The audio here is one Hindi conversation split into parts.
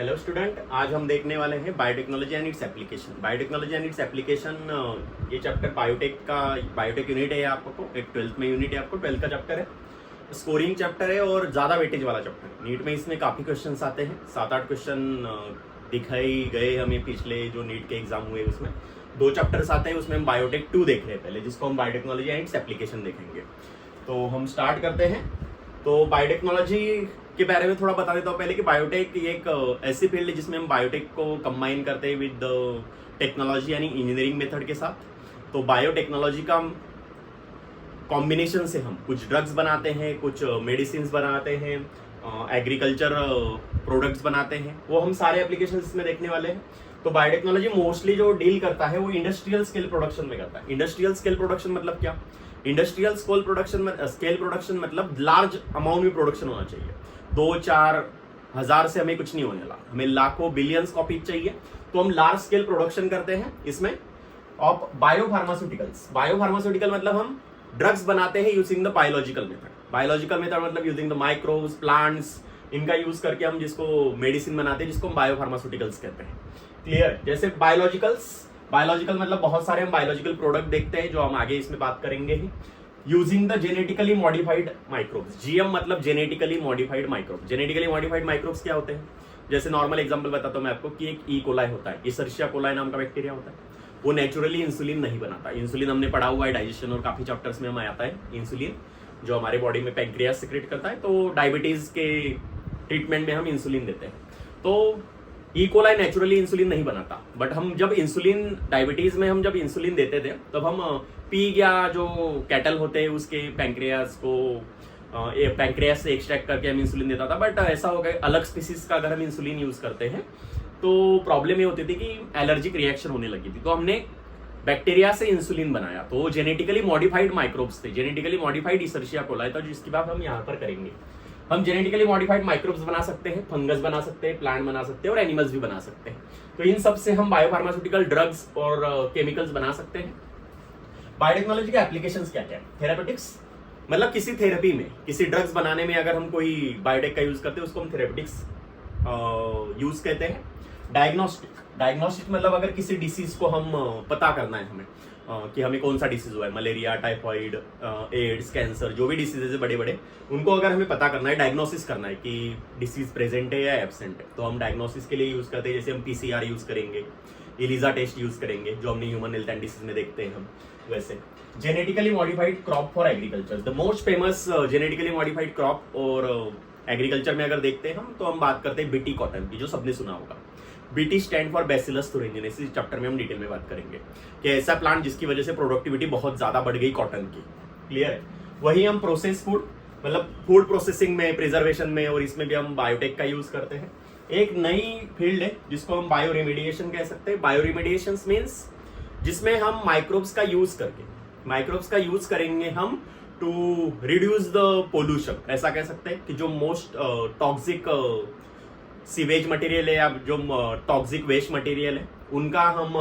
हेलो स्टूडेंट, आज हम देखने वाले हैं biotechnology and its application. Biotechnology and its application ये चैप्टर बायोटेक यूनिट है आपको, एक 12th में यूनिट है आपको, 12th का चैप्टर है, स्कोरिंग चैप्टर है और ज़्यादा वेटेज वाला चैप्टर है। नीट में इसमें काफ़ी क्वेश्चन आते हैं, 7-8 क्वेश्चन दिखाई गए हमें पिछले जो नीट के एग्जाम हुए उसमें। 2 चैप्टर्स आते हैं, उसमें हम बायोटेक 2 देख रहे हैं पहले, जिसको हम बायोटेक्नोलॉजी एंड इट्स एप्लीकेशन देखेंगे। तो हम स्टार्ट करते हैं। तो बायोटेक्नोलॉजी के बारे में थोड़ा बता देता हूँ पहले कि बायोटेक एक ऐसी फील्ड है जिसमें हम बायोटेक को कंबाइन करते हैं विद टेक्नोलॉजी यानी इंजीनियरिंग मेथड के साथ। तो बायोटेक्नोलॉजी का कॉम्बिनेशन से हम कुछ ड्रग्स बनाते हैं, कुछ मेडिसिन बनाते हैं, एग्रीकल्चर प्रोडक्ट्स बनाते हैं, वो हम सारे एप्लीकेशन इसमें देखने वाले हैं। तो बायोटेक्नोलॉजी मोस्टली जो डील करता है वो इंडस्ट्रियल स्केल प्रोडक्शन में करता है। इंडस्ट्रियल स्केल प्रोडक्शन मतलब क्या? इंडस्ट्रियल स्केल प्रोडक्शन मतलब लार्ज अमाउंट में प्रोडक्शन होना चाहिए। 2-4 हज़ार से हमें कुछ नहीं होने वाला, हमें लाखों बिलियंस कॉपीज चाहिए। तो हम लार्ज स्केल प्रोडक्शन करते हैं इसमें ऑफ बायोफार्मास्यूटिकल मतलब हम ड्रग्स बनाते हैं using the biological method. Biological method मतलब यूजिंग द माइक्रोब्स, प्लांट्स, इनका यूज करके हम जिसको मेडिसिन बनाते हैं, जिसको हम बायोफार्मास्यूटिकल्स कहते हैं। क्लियर? जैसे बायोलॉजिकल मतलब बहुत सारे हम बायोलॉजिकल प्रोडक्ट देखते हैं जो हम आगे इसमें बात करेंगे ही। Using the genetically modified microbes, GM मतलब genetically modified microbes. Genetically modified microbes क्या होते हैं? जैसे नॉर्मल एग्जांपल बताता हूं मैं आपको कि एक ई कोलाई होता है, इशर्शिया कोलाई नाम का बैक्टीरिया होता है, वो नेचुरली इंसुलिन नहीं बनाता। इंसुलिन हमने पढ़ा हुआ है डाइजेशन और काफी चैप्टर्स में हमें आता है इंसुलिन, जो हमारे बॉडी में पैंक्रियास सिक्रेट करता है। तो डायबिटीज के ट्रीटमेंट में हम इंसुलिन देते हैं। तो ई कोलाई नेचुरली इंसुलिन नहीं बनाता, बट हम जब इंसुलिन डायबिटीज में हम जब इंसुलिन देते थे तब हम पीग या जो कैटल होते हैं उसके पैंक्रियास से एक्सट्रैक्ट करके हम इंसुलिन देता था। बट ऐसा हो गया अलग स्पीसीज का अगर हम इंसुलिन यूज करते हैं तो प्रॉब्लम ये होती थी कि एलर्जिक रिएक्शन होने लगी थी। तो हमने बैक्टीरिया से इंसुलिन बनाया, तो जेनेटिकली मॉडिफाइड माइक्रोब्स थे, जेनेटिकली मॉडिफाइड इशर्शिया कोलाई था, जिसकी बात हम यहाँ पर करेंगे। हम जेनेटिकली मॉडिफाइड माइक्रोब्स बना सकते हैं, फंगस बना सकते हैं, प्लांट बना सकते हैं और एनिमल्स भी बना सकते हैं। तो इन सब से हम बायोफार्मास्यूटिकल ड्रग्स और केमिकल्स बना सकते हैं। बायोटेक्नोलॉजी के एप्लीकेशंस क्या क्या है? थेरापेटिक्स मतलब किसी थेरेपी में, किसी ड्रग्स बनाने में अगर हम कोई बायोटेक का यूज करते हैं उसको हम थेरेपेटिक्स यूज कहते हैं। डायग्नोस्टिक मतलब अगर किसी डिसीज को हम पता करना है हमें कि हमें कौन सा डिसीज हुआ है, मलेरिया, टाइफाइड, एड्स, कैंसर, जो भी डिसीजेज है बड़े बड़े, उनको अगर हमें पता करना है, डायग्नोसिस करना है कि डिसीज प्रेजेंट है या एब्सेंट है, तो हम डायग्नोसिस के लिए यूज करते हैं। जैसे हम पीसीआर यूज करेंगे, एलिजा टेस्ट यूज करेंगे, जो हमने ह्यूमन हेल्थ एंड डिसीज में देखते हैं हम। वैसे genetically modified crop for agriculture, the most famous genetically modified crop और एग्रीकल्चर में अगर देखते हैं हम, तो हम बात करते हैं बीटी कॉटन की, जो सबने सुना होगा। BT stand for bacillus thuringiensis। इस चैप्टर में हम डिटेल में बात करेंगे कि ऐसा प्लांट जिसकी वजह से प्रोडक्टिविटी बहुत ज्यादा बढ़ गई कॉटन की। क्लियर है? वही हम प्रोसेस फूड मतलब फूड प्रोसेसिंग में, प्रिजर्वेशन में और इसमें भी हम बायोटेक का यूज करते हैं। एक नई फील्ड है जिसको हम बायो रेमेडिएशन कह सकते हैं। बायो रेमेडिएशन मीन्स जिसमें हम माइक्रोब्स का यूज करेंगे हम टू रिड्यूस द पोल्यूशन। ऐसा कह सकते हैं कि जो मोस्ट टॉक्सिक सीवेज मटेरियल है या जो टॉक्सिक वेस्ट मटेरियल है, उनका हम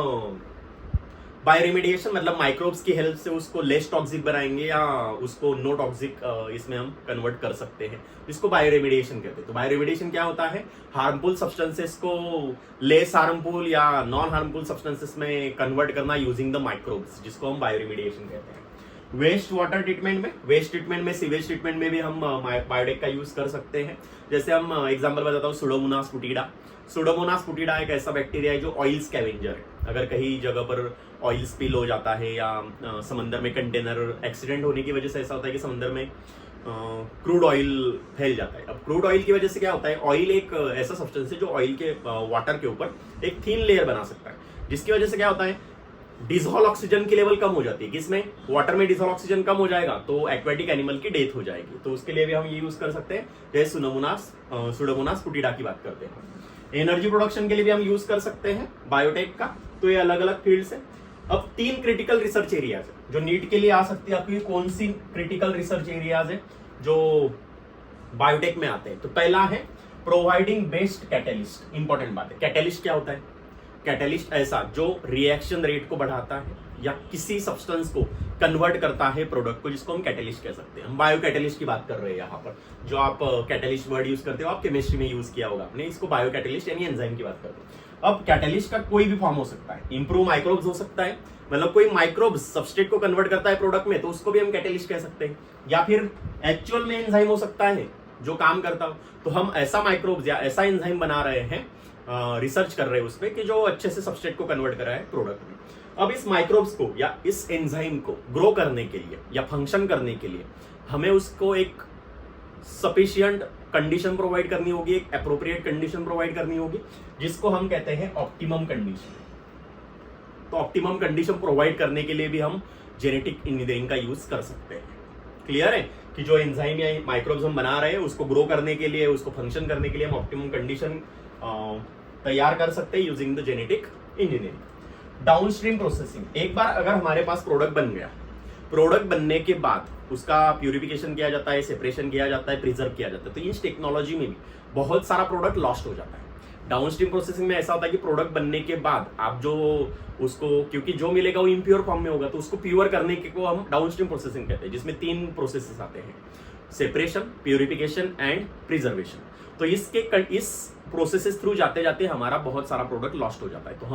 बायो रेमेडिएशन मतलब माइक्रोब्स की हेल्प से उसको लेस टॉक्सिक बनाएंगे या उसको नो टॉक्सिक इसमें हम कन्वर्ट कर सकते हैं, इसको बायो रेमेडिएशन कहते हैं। तो बायो रेमेडिएशन क्या होता है? हार्मफुल सब्सटेंसेस को लेस हार्मफुल या नॉन हार्मफुल सब्सटेंसेस में कन्वर्ट करना यूजिंग द माइक्रोब्स, जिसको हम बायो रेमेडिएशन कहते हैं। वेस्ट वाटर ट्रीटमेंट में, सीवेज ट्रीटमेंट में भी हम बायोटेक का यूज कर सकते हैं। जैसे हम एग्जांपल बताता हूँ, सुडोमोनास फुटिडा एक ऐसा बैक्टीरिया है जो ऑयल स्कैवेंजर है। अगर कहीं जगह पर ऑयल स्पिल हो जाता है या समंदर में कंटेनर एक्सीडेंट होने की वजह से ऐसा होता है कि समंदर में क्रूड ऑयल फैल जाता है। अब क्रूड ऑयल की वजह से क्या होता है? ऑयल एक ऐसा सब्सटेंस है जो ऑयल के वाटर के ऊपर एक थिन लेयर बना सकता है, जिसकी वजह से क्या होता है? डिसॉल्व ऑक्सीजन की लेवल कम हो जाती है। किसमें? वाटर में डिसॉल्व ऑक्सीजन कम हो जाएगा तो एक्वेटिक एनिमल की डेथ हो जाएगी। तो उसके लिए भी हम ये यूज कर सकते हैं। जैसे सुडोमोनास फुटिडा की बात करते हैं। एनर्जी प्रोडक्शन के लिए भी हम यूज कर सकते हैं बायोटेक का। तो ये अलग अलग फील्ड्स है। अब 3 क्रिटिकल रिसर्च एरियाज है जो नीट के लिए आ सकती है। आपकी कौन सी क्रिटिकल रिसर्च एरियाज है जो बायोटेक में आते हैं? तो पहला है प्रोवाइडिंग बेस्ट कैटेलिस्ट। इंपॉर्टेंट बात है, कैटेलिस्ट क्या होता है? कैटेलिस्ट ऐसा जो रिएक्शन रेट को बढ़ाता है या किसी सब्सटेंस को कन्वर्ट करता है प्रोडक्ट को, जिसको हम कैटेलिस्ट कह सकते हैं। हम बायो कैटेलिस्ट की बात कर रहे हैं यहाँ पर। जो आप कैटेलिस्ट वर्ड यूज करते हो, आप केमिस्ट्री में यूज किया होगा आपने, इसको बायो कैटेलिस्ट यानी एंजाइम की बात करते हैं। अब कैटेलिस्ट का कोई भी फॉर्म हो सकता है, इंप्रूव माइक्रोब्स हो सकता है, मतलब कोई माइक्रोब्स सबस्ट्रेट को कन्वर्ट करता है प्रोडक्ट में, तो उसको भी हम कैटेलिस्ट कह सकते हैं। या फिर एक्चुअल में एंजाइम हो सकता है जो काम करता हो, तो हम ऐसा माइक्रोब्स या ऐसा एंजाइम बना रहे हैं, रिसर्च कर रहे हैं उस पर कि जो अच्छे से सबस्ट्रेट को कन्वर्ट करा है प्रोडक्ट में। अब इस माइक्रोब्स को या इस एंजाइम को ग्रो करने के लिए या फंक्शन करने के लिए हमें उसको एक सफिशिएंट कंडीशन प्रोवाइड करनी होगी, एक अप्रोप्रिएट कंडीशन प्रोवाइड करनी होगी, जिसको हम कहते हैं ऑप्टिमम कंडीशन। तो ऑप्टिमम कंडीशन प्रोवाइड करने के लिए भी हम जेनेटिक इंजीनियरिंग का यूज कर सकते हैं। क्लियर है कि जो एंजाइम या माइक्रोब्स हम बना रहे हैं उसको ग्रो करने के लिए, उसको फंक्शन करने के लिए हम ऑप्टिमम कंडीशन तैयार कर सकते हैं using the genetic engineering. Downstream processing, एक बार अगर हमारे पास प्रोडक्ट बन गया, प्रोडक्ट बनने के बाद उसका प्यूरिफिकेशन किया जाता है, सेपरेशन किया जाता है, प्रिजर्व किया जाता है, तो इस टेक्नोलॉजी में भी बहुत सारा प्रोडक्ट लॉस्ट हो जाता है। डाउनस्ट्रीम प्रोसेसिंग में ऐसा होता है कि प्रोडक्ट बनने के बाद आप जो उसको, क्योंकि जो मिलेगा वो इम्प्योर फॉर्म में होगा, तो उसको प्योर करने के को हम डाउनस्ट्रीम प्रोसेसिंग कहते हैं, जिसमें 3 प्रोसेसेस आते हैं, सेपरेशन, प्यूरिफिकेशन एंड प्रिजर्वेशन। तो इस प्रोसेसेस थ्रू जाते जाते हमारा बहुत सारा प्रोडक्ट लॉस्ट हो जाता है। तो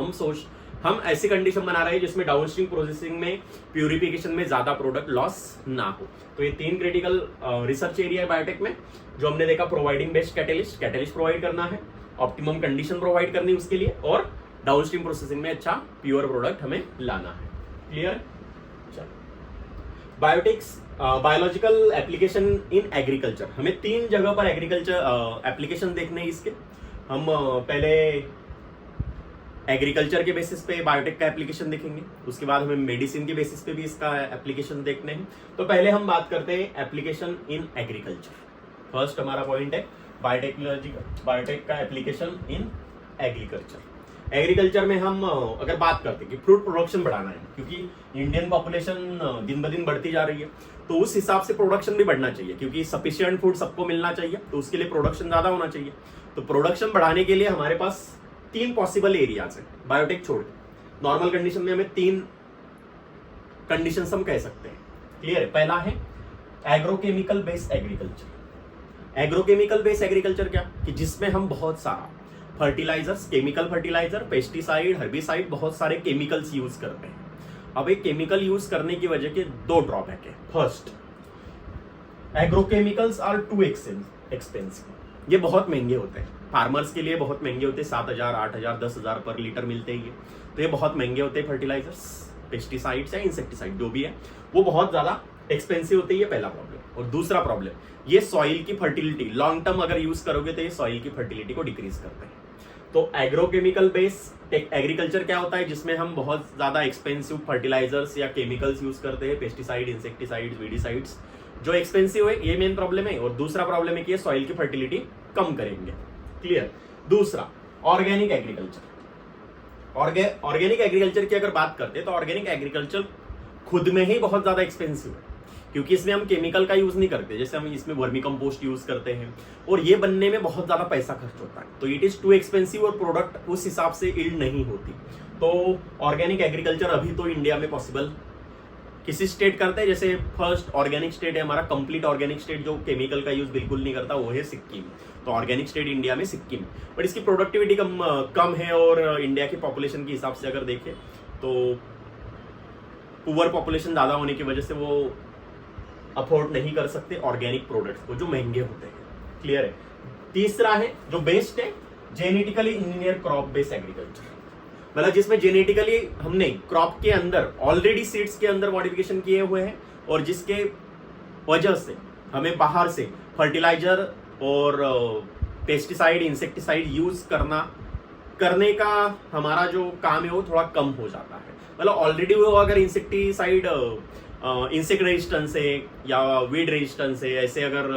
हम ऐसी कंडीशन बना रहे हैं जिसमें डाउनस्ट्रीम प्रोसेसिंग में, प्यूरिफिकेशन में ज्यादा प्रोडक्ट लॉस ना हो। तो ये 3 क्रिटिकल रिसर्च एरिया है बायोटेक में, जो हमने देखा। प्रोवाइडिंग बेस्ट कैटेलिस्ट प्रोवाइड करना है, ऑप्टिमम कंडीशन प्रोवाइड करनी उसके लिए, और डाउनस्ट्रीम प्रोसेसिंग में अच्छा प्योर प्रोडक्ट हमें लाना है। क्लियर? चलो, biotics biological application in agriculture, हमें 3 जगह पर एग्रीकल्चर एप्लीकेशन देखने हैं इसके। हम पहले एग्रीकल्चर के बेसिस पे बायोटेक का एप्लीकेशन देखेंगे, उसके बाद हमें मेडिसिन के बेसिस पे भी इसका एप्लीकेशन देखने हैं। तो पहले हम बात करते हैं एप्लीकेशन इन एग्रीकल्चर। फर्स्ट हमारा पॉइंट है बायोटेक का एप्लीकेशन इन एग्रीकल्चर। एग्रीकल्चर में हम अगर बात करते हैं कि फ्रूट प्रोडक्शन बढ़ाना है, क्योंकि इंडियन पॉपुलेशन दिन ब दिन बढ़ती जा रही है, तो उस हिसाब से प्रोडक्शन भी बढ़ना चाहिए, क्योंकि सफिशिएंट फूड सबको मिलना चाहिए, तो उसके लिए प्रोडक्शन ज्यादा होना चाहिए। तो प्रोडक्शन बढ़ाने के लिए हमारे पास 3 पॉसिबल एरियाज है, बायोटेक छोड़ के। नॉर्मल कंडीशन में हमें 3 कंडीशंस हम कह सकते हैं। क्लियर है? पहला है agrochemical based agriculture. Agrochemical based agriculture क्या कि जिसमें हम बहुत सारा fertilisers, chemical fertiliser, pesticide, herbicide, बहुत सारे केमिकल्स यूज करते हैं। अब एक केमिकल यूज करने की वजह के 2 ड्रॉबैक है। First, agrochemicals are too expensive, ये बहुत महंगे होते हैं, फार्मर्स के लिए बहुत महंगे होते हैं। 7,000, 8,000, 10,000 पर लीटर मिलते ही, तो ये बहुत महंगे होते हैं। फर्टिलाइजर्स, पेस्टिसाइड्स या इंसेक्टिसाइड जो भी है, वो बहुत ज्यादा एक्सपेंसिव होते हैं। ये पहला प्रॉब्लम। और दूसरा प्रॉब्लम, ये सॉइल की फर्टिलिटी लॉन्ग टर्म अगर यूज करोगे तो ये सॉइल की फर्टिलिटी को डिक्रीज करते हैं। तो एग्रोकेमिकल बेस्ड एग्रीकल्चर क्या होता है, जिसमें हम बहुत ज्यादा एक्सपेंसिव फर्टिलाइजर्स या केमिकल्स यूज करते हैं, पेस्टिसाइड, इंसेक्टिसाइड्स, वीडिसाइड्स, जो एक्सपेंसिव है, ये मेन प्रॉब्लम है। और दूसरा प्रॉब्लम है कि ये सॉइल की फर्टिलिटी कम करेंगे। क्लियर? दूसरा, ऑर्गेनिक एग्रीकल्चर। ऑर्गेनिक एग्रीकल्चर की अगर बात करते हैं तो ऑर्गेनिक एग्रीकल्चर खुद में ही बहुत ज्यादा एक्सपेंसिव है, क्योंकि इसमें हम केमिकल का यूज नहीं करते, जैसे हम इसमें वर्मी कंपोस्ट यूज करते हैं, और ये बनने में बहुत ज्यादा पैसा खर्च होता है। तो इट इज टू एक्सपेंसिव और प्रोडक्ट उस हिसाब से यील्ड नहीं होती। तो ऑर्गेनिक एग्रीकल्चर अभी तो इंडिया में पॉसिबल किसी स्टेट करते हैं, जैसे फर्स्ट ऑर्गेनिक स्टेट है हमारा, कंप्लीट ऑर्गेनिक स्टेट जो केमिकल का यूज बिल्कुल नहीं करता, वो है सिक्किम। तो ऑर्गेनिक स्टेट इंडिया में सिक्किम, बट इसकी प्रोडक्टिविटी कम है, और इंडिया की पॉपुलेशन के हिसाब से अगर देखें तो पुअर पॉपुलेशन ज्यादा होने की वजह से वो अफोर्ड नहीं कर सकते ऑर्गेनिक प्रोडक्ट्स को, जो महंगे होते हैं। क्लियर है? तीसरा है जो बेस्ट है, genetically engineer crop based agriculture, मतलब जिसमें जेनेटिकली हमने क्रॉप के अंदर ऑलरेडी सीड्स के अंदर मॉडिफिकेशन किए हुए हैं, और जिसके वजह से हमें बाहर से फर्टिलाइजर और पेस्टिसाइड, इंसेक्टिसाइड यूज करने का हमारा जो काम है वो थोड़ा कम हो जाता है। मतलब ऑलरेडी वो अगर इंसेक्टिसाइड इंसेक्ट रेजिस्टेंस है या वीड रेजिस्टेंस है, ऐसे अगर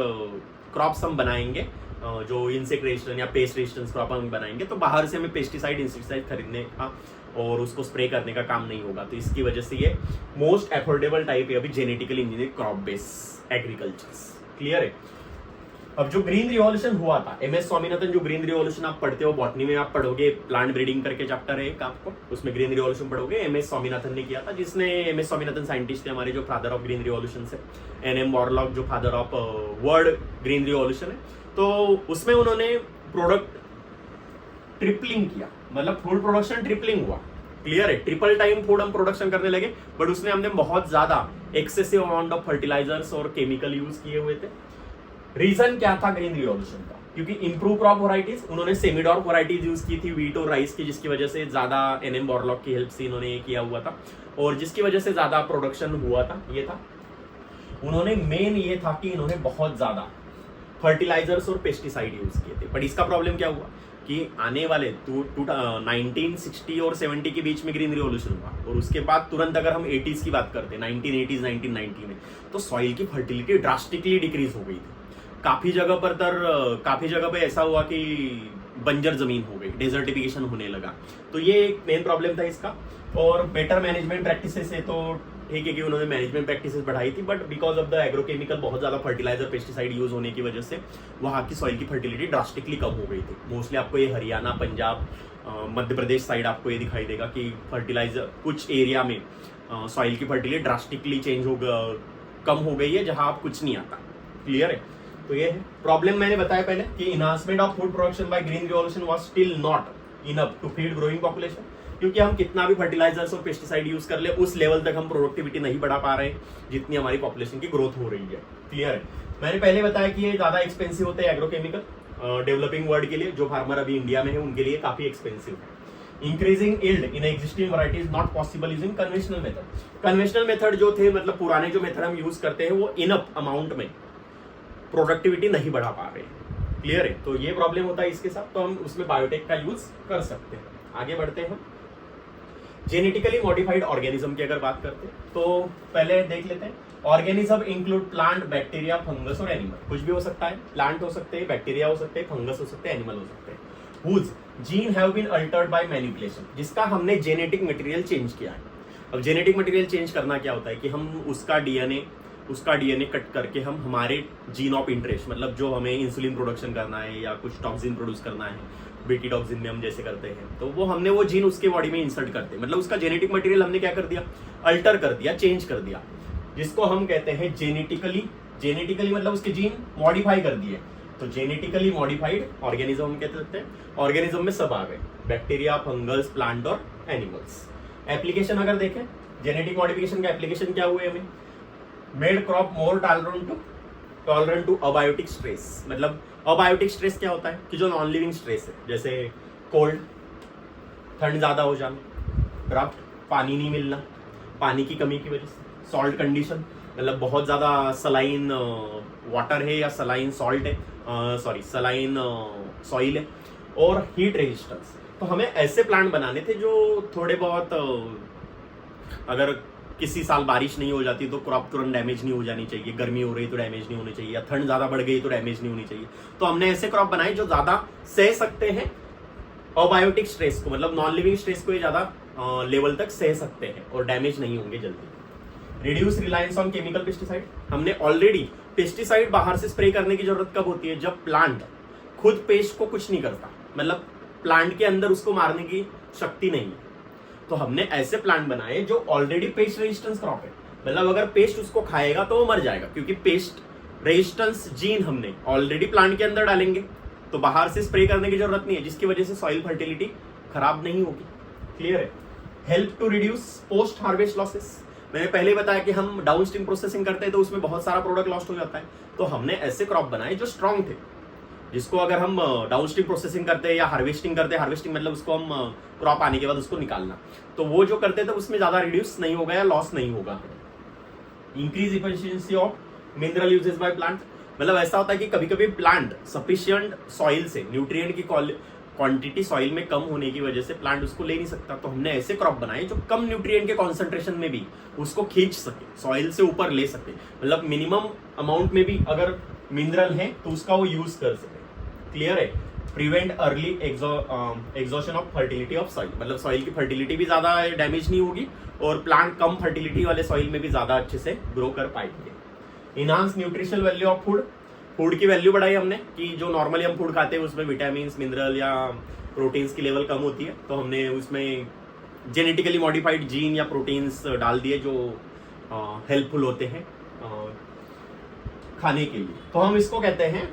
क्रॉप्स हम बनाएंगे जो इंसेक्ट रेजिस्टेंस या पेस्ट रेजिस्टेंस क्रॉप हम बनाएंगे, तो बाहर से हमें पेस्टिसाइड, इंसेक्टिसाइड खरीदने का और उसको स्प्रे करने का काम नहीं होगा। तो इसकी वजह से ये मोस्ट अफोर्डेबल टाइप है अभी genetically engineer crop based agriculture. Clear है? अब जो ग्रीन रिवॉल्यूशन हुआ था, MS स्वामीनाथन, जो ग्रीन रिवॉल्यूशन आप पढ़ते हो बॉटनी में, आप पढ़ोगे, प्लांट ब्रीडिंग करके चैप्टर है एक आपको, उसमें ग्रीन रिवॉल्यूशन पढ़ोगे, MS स्वामीनाथन ने किया था, जिसने MS स्वामीनाथन साइंटिस्ट थे हमारे, जो फादर ऑफ ग्रीन रिवॉल्यूशन है, NM वॉरलॉक जो father of world green revolution है। तो उसमें उन्होंने प्रोडक्ट ट्रिपलिंग किया, मतलब फूड प्रोडक्शन ट्रिपलिंग हुआ, क्लियर है, ट्रिपल टाइम फूड हम प्रोडक्शन करने लगे, बट उसमें हमने बहुत ज्यादा एक्सेसिव अमाउंट ऑफ फर्टिलाइजर्स और केमिकल यूज किए हुए थे। रीजन क्या था ग्रीन रिवॉल्यूशन का? क्योंकि इंप्रूव क्रॉप वैरायटीज, उन्होंने सेमीडॉर्फ वैरायटीज यूज की थी वीट और राइस की, जिसकी वजह से ज्यादा NM वॉरलॉक की हेल्प से इन्होंने ये किया हुआ था, और जिसकी वजह से ज्यादा प्रोडक्शन हुआ था। ये था उन्होंने मेन ये था कि इन्होंने बहुत ज्यादा फर्टिलाइजर्स और पेस्टिसाइड यूज किए थे। बट इसका प्रॉब्लम क्या हुआ कि आने वाले 1960 और 70 के बीच में ग्रीन रिवॉल्यूशन हुआ, और उसके बाद तुरंत अगर हम 80s की बात करते हैं, 1980s 1990 में, तो सॉइल की फर्टिलिटी ड्रास्टिकली डिक्रीज हो गई थी। काफी जगह पर ऐसा हुआ कि बंजर जमीन हो गई, डेजर्टिफिकेशन होने लगा। तो ये एक मेन प्रॉब्लम था इसका। और बेटर मैनेजमेंट प्रैक्टिसेस है, तो ठीक है कि उन्होंने मैनेजमेंट प्रैक्टिसेस बढ़ाई थी, but because of the agrochemical, बहुत ज्यादा फर्टिलाइजर पेस्टिसाइड यूज होने की वजह से वहाँ की सॉइल की फर्टिलिटी ड्रास्टिकली कम हो गई थी। मोस्टली आपको ये हरियाणा, पंजाब, मध्य प्रदेश साइड आपको ये दिखाई देगा कि फर्टिलाइजर कुछ एरिया में सॉइल की फर्टिलिटी ड्रास्टिकली कम हो गई है, जहां आप कुछ नहीं आता। क्लियर है? तो ये है प्रॉब्लम, मैंने बताया पहले कि enhancement of food production by green revolution was still not enough to feed growing population. क्योंकि हम कितना भी फर्टिलाइजर्स और पेस्टिसाइड यूज कर ले, उस लेवल तक हम प्रोडक्टिविटी नहीं बढ़ा पा रहे जितनी हमारी पॉपुलेशन की ग्रोथ हो रही है। क्लियर है? मैंने पहले बताया कि ये ज्यादा एक्सपेंसिव होते हैं एग्रोकेमिकल, डेवलपिंग वर्ल्ड के लिए, जो फार्मर अभी इंडिया में है उनके लिए काफी एक्सपेंसिव है। Increasing yield in existing variety is not possible using conventional method. Conventional method जो थे, मतलब पुराने जो मेथड हम यूज करते हैं, वो इनफ अमाउंट में प्रोडक्टिविटी नहीं बढ़ा पा रहे। क्लियर है? तो ये प्रॉब्लम होता है इसके साथ, तो हम उसमें बायोटेक का यूज कर सकते हैं। आगे बढ़ते हैं। जेनेटिकली मॉडिफाइड ऑर्गेनिज्म की अगर बात करते हैं, तो पहले देख लेते हैं। Organism include plant, bacteria, fungus और एनिमल। कुछ भी हो सकता है, प्लांट हो सकते हैं, बैक्टीरिया हो सकते हैं, फंगस हो सकते हैं, एनिमल हो सकते हैं। Whose gene have been altered by manipulation, जिसका हमने जेनेटिक मटेरियल चेंज किया है। अब जेनेटिक मटेरियल चेंज करना क्या होता है कि हम उसका डीएनए कट करके हम हमारे जीन ऑफ इंटरेस्ट, मतलब जो हमें इंसुलिन प्रोडक्शन करना है या कुछ टॉक्सिन प्रोड्यूस करना है, बीटी टॉक्सिन में हम जैसे करते हैं, तो वो हमने वो जीन उसके बॉडी में इंसर्ट करते हैं। मतलब उसका जेनेटिक मटेरियल हमने क्या कर दिया, अल्टर कर दिया, चेंज कर दिया, जिसको हम कहते हैं जेनेटिकली मतलब उसके जीन मॉडिफाई कर दिए। तो जेनेटिकली मॉडिफाइड ऑर्गेनिज्म हम कहते सकते हैं। ऑर्गेनिज्म में सब आ गए, बैक्टीरिया, फंगस, प्लांट और एनिमल्स। एप्लीकेशन अगर देखें, जेनेटिक मॉडिफिकेशन का एप्लीकेशन क्या हुए हमें, made crop more tolerant to abiotic stress. मतलब अबायोटिक स्ट्रेस क्या होता है कि जो नॉन लिविंग स्ट्रेस है, जैसे कोल्ड, ठंड ज्यादा हो जाना, ड्राफ्ट, पानी नहीं मिलना, पानी की कमी की वजह से, सॉल्ट कंडीशन, मतलब बहुत ज्यादा सलाइन वाटर है या सलाइन सॉल्ट है, सलाइन सॉइल है, और हीट रेजिस्टेंस। तो हमें ऐसे प्लांट बनाने थे जो थोड़े बहुत, अगर किसी साल बारिश नहीं हो जाती तो क्रॉप तुरंत डैमेज नहीं हो जानी चाहिए, गर्मी हो रही तो डैमेज नहीं होनी चाहिए, या ठंड ज्यादा बढ़ गई तो डैमेज नहीं होनी चाहिए। तो हमने ऐसे क्रॉप बनाए जो ज्यादा सह सकते हैं अबायोटिक स्ट्रेस को, मतलब नॉन लिविंग स्ट्रेस को ये ज्यादा लेवल तक सह सकते हैं और डैमेज नहीं होंगे जल्दी। Reduce reliance on chemical pesticide. हमने ऑलरेडी पेस्टिसाइड बाहर से स्प्रे करने की जरूरत कब होती है, जब प्लांट खुद पेस्ट को कुछ नहीं करता, मतलब प्लांट के अंदर उसको मारने की शक्ति नहीं है। तो हमने ऐसे प्लांट बनाए जो ऑलरेडी पेस्ट रेजिस्टेंस क्रॉप है, मतलब अगर पेस्ट उसको खाएगा तो वो मर जाएगा, क्योंकि पेस्ट रेजिस्टेंस जीन हमने ऑलरेडी प्लांट के अंदर डालेंगे, तो बाहर से स्प्रे करने की जरूरत नहीं है, जिसकी वजह से सॉइल फर्टिलिटी खराब नहीं होगी। क्लियर है? Help to reduce post harvest losses. मैंने पहले बताया कि हम डाउनस्ट्रीम प्रोसेसिंग करते हैं तो उसमें बहुत सारा प्रोडक्ट लॉस्ट हो जाता है। तो हमने ऐसे क्रॉप बनाए जो स्ट्रांग थे, जिसको अगर हम डाउनस्ट्रीम प्रोसेसिंग करते हैं या हार्वेस्टिंग करते हैं, हार्वेस्टिंग मतलब उसको हम क्रॉप आने के बाद उसको निकालना, तो वो जो करते थे उसमें ज्यादा रिड्यूस नहीं होगा या लॉस नहीं होगा। Increase efficiency of mineral uses by plant. मतलब ऐसा होता है कि कभी कभी प्लांट सफिशिएंट सॉइल से न्यूट्रिएंट की क्वांटिटी सॉइल में कम होने की वजह से प्लांट उसको ले नहीं सकता, तो हमने ऐसे क्रॉप बनाए जो कम न्यूट्रिएंट के कॉन्सेंट्रेशन में भी उसको खींच सके, सॉइल से ऊपर ले सके, मतलब मिनिमम अमाउंट में भी अगर मिनरल है तो उसका वो यूज कर सके। क्लियर है? Prevent early exhaustion of fertility of soil, मतलब सॉइल की फर्टिलिटी भी ज्यादा डैमेज नहीं होगी और प्लांट कम फर्टिलिटी वाले सॉइल में भी ज्यादा अच्छे से ग्रो कर पाएंगे। Enhance nutritional value of food. Food की वैल्यू बढ़ाई हमने कि जो नॉर्मली हम फूड खाते हैं उसमें विटामिन मिनरल या प्रोटीन्स की लेवल कम होती है, तो हमने उसमें जेनेटिकली मॉडिफाइड जीन या प्रोटीन्स डाल दिए जो हेल्पफुल होते हैं खाने के लिए। तो हम इसको कहते हैं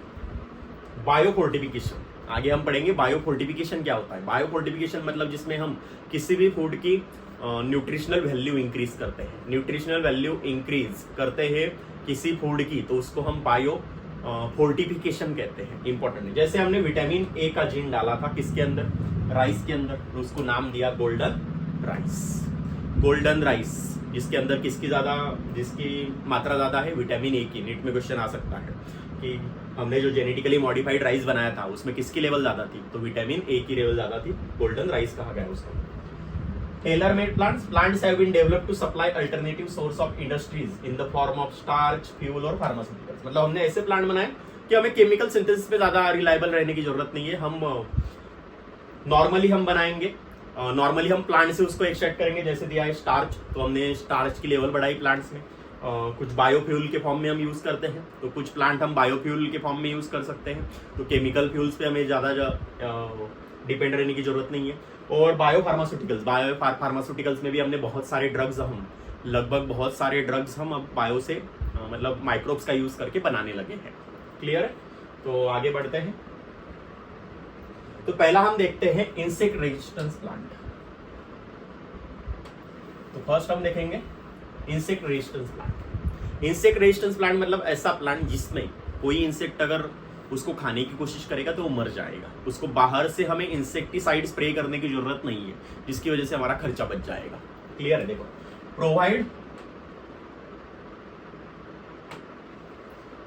बायोफोर्टिफिकेशन। आगे हम पढ़ेंगे बायोफोर्टिफिकेशन क्या होता है। बायोफोर्टिफिकेशन मतलब जिसमें हम किसी भी फूड की न्यूट्रिशनल वैल्यू इंक्रीज करते हैं। न्यूट्रिशनल वैल्यू इंक्रीज करते हैं किसी फूड की, तो उसको हम बायो फोर्टिफिकेशन कहते हैं। इंपॉर्टेंट है, जैसे हमने विटामिन ए का जीन डाला था किसके अंदर, राइस के अंदर, तो उसको नाम दिया गोल्डन राइस। गोल्डन राइस जिसके अंदर जिसकी मात्रा ज्यादा है विटामिन ए की। नीट में क्वेश्चन आ सकता है कि हमने जो जेनेटिकली मॉडिफाइड राइस बनाया था उसमें किसकी लेवल ज्यादा थी, तो विटामिन ए की लेवल ज्यादा थी, गोल्डन राइस कहा गया उसको। Tailor made plants have been developed to supply alternative source of industries in the form of starch, fuel और pharmaceuticals। मतलब हमने ऐसे प्लांट बनाए कि हमें केमिकल सिंथेसिस पे ज्यादा रिलायबल रहने की जरूरत नहीं है। हम नॉर्मली हम बनाएंगे, नॉर्मली हम प्लांट से उसको एक्सट्रैक्ट करेंगे। जैसे दिया है स्टार्च, तो हमने स्टार्च की लेवल बढ़ाई प्लांट्स में। कुछ बायोफ्यूल के फॉर्म में हम यूज करते हैं, तो कुछ प्लांट हम बायोफ्यूल के फॉर्म में यूज कर सकते हैं। तो केमिकल फ्यूल्स पे हमें ज्यादा डिपेंड रहने की जरूरत नहीं है। और बायोफार्मास्यूटिकल्स में भी हमने बहुत सारे ड्रग्स बहुत सारे ड्रग्स हम अब बायो से मतलब माइक्रोब्स का यूज करके बनाने लगे हैं। क्लियर है? तो आगे बढ़ते हैं। तो पहला हम देखते हैं इंसेक्ट रेजिस्टेंस प्लांट। तो फर्स्ट हम देखेंगे insect resistance plant. Insect resistance plant मतलब ऐसा प्लांट जिसमें कोई इंसेक्ट अगर उसको खाने की कोशिश करेगा तो वो मर जाएगा। उसको बाहर से हमें इंसेक्टिसाइड स्प्रे करने की जरूरत नहीं है, जिसकी वजह से हमारा खर्चा बच जाएगा। क्लियर है? देखो,